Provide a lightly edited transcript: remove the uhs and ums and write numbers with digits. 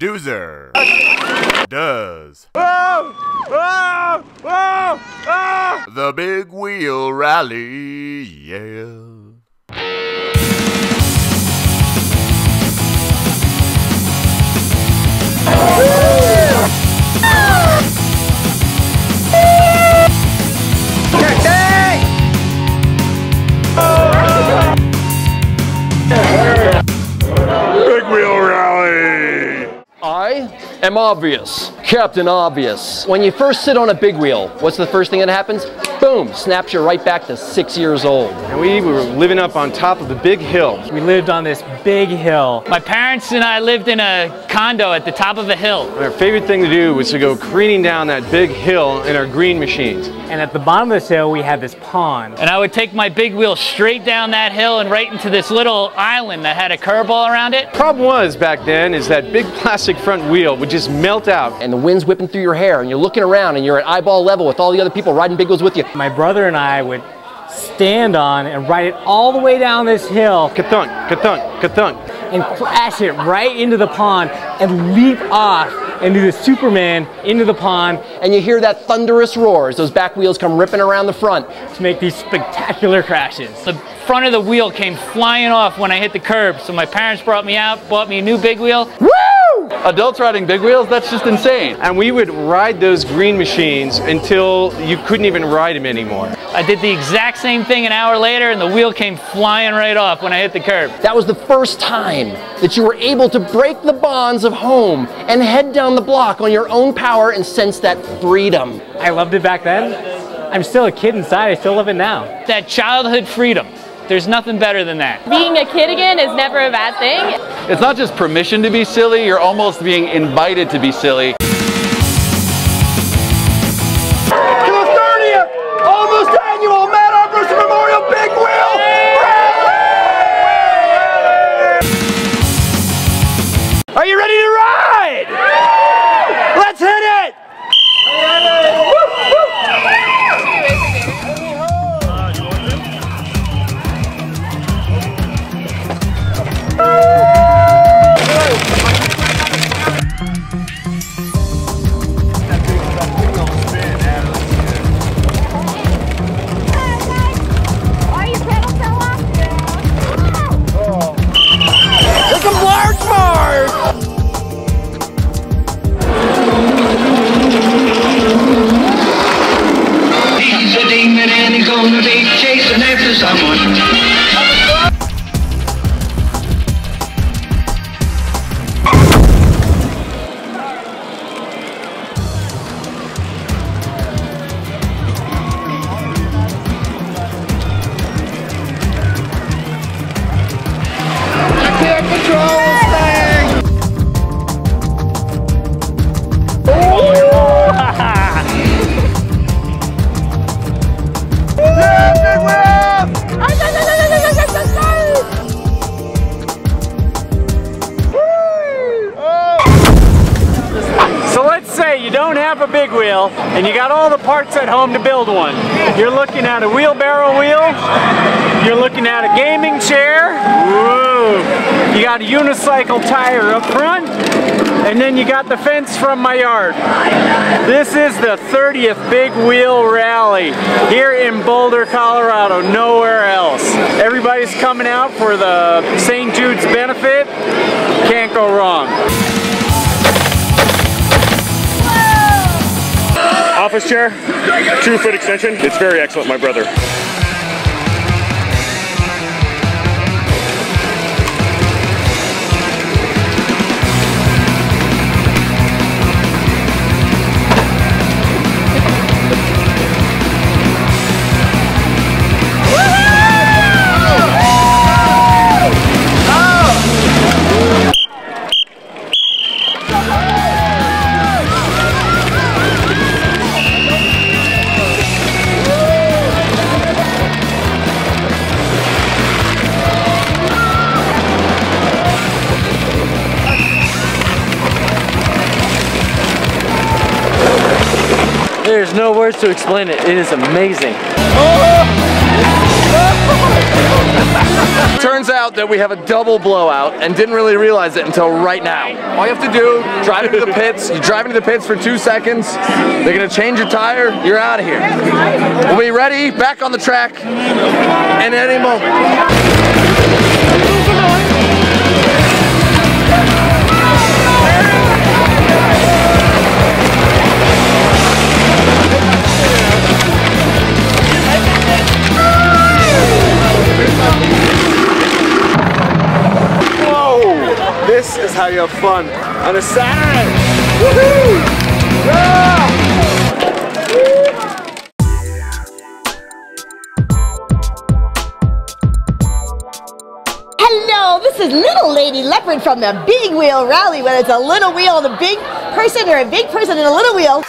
Duzer does the big wheel rally, yeah. Big wheel rally. I am obvious, Captain Obvious. When you first sit on a big wheel, what's the first thing that happens? Boom, snaps you right back to 6 years old. And we were living up on top of the big hill. We lived on this big hill. My parents and I lived in a condo at the top of a hill. And our favorite thing to do was to go careening down that big hill in our green machines. And at the bottom of this hill, we had this pond. And I would take my big wheel straight down that hill and right into this little island that had a curve all around it. Problem was back then is that big plastic front wheel would just melt out. And the wind's whipping through your hair and you're looking around and you're at eyeball level with all the other people riding big wheels with you. My brother and I would stand on and ride it all the way down this hill. Ka-thunk, ka-thunk, ka-thunk. And crash it right into the pond and leap off and do the Superman into the pond. And you hear that thunderous roar as those back wheels come ripping around the front to make these spectacular crashes. The front of the wheel came flying off when I hit the curb, so my parents brought me out, bought me a new big wheel. Woo! Adults riding big wheels, that's just insane. And we would ride those green machines until you couldn't even ride them anymore. I did the exact same thing an hour later and the wheel came flying right off when I hit the curb. That was the first time that you were able to break the bonds of home and head down the block on your own power and sense that freedom. I loved it back then. I'm still a kid inside, I still love it now. That childhood freedom. There's nothing better than that. Being a kid again is never a bad thing. It's not just permission to be silly, you're almost being invited to be silly. To the 30th, almost annual Matt Armbruster Memorial Big Wheel Rally! Are you ready to ride? Let's hit it! You don't have a big wheel and you got all the parts at home to build one. You're looking at a wheelbarrow wheel, you're looking at a gaming chair, woo. You got a unicycle tire up front, and then you got the fence from my yard. This is the 30th Big Wheel Rally here in Boulder, Colorado, nowhere else. Everybody's coming out for the St. Jude's benefit. Can't go wrong. Office chair, 2-foot extension. It's very excellent, my brother. There's no words to explain it. It is amazing. Turns out that we have a double blowout and didn't really realize it until right now. All you have to do, drive into the pits. You drive into the pits for 2 seconds. They're gonna change your tire. You're out of here. We'll be ready, back on the track in any moment. This is how you have fun on a Saturday. Woohoo! Yeah! Hello, this is Little Lady Leopard from the Big Wheel Rally, whether it's a little wheel and a big person or a big person and a little wheel.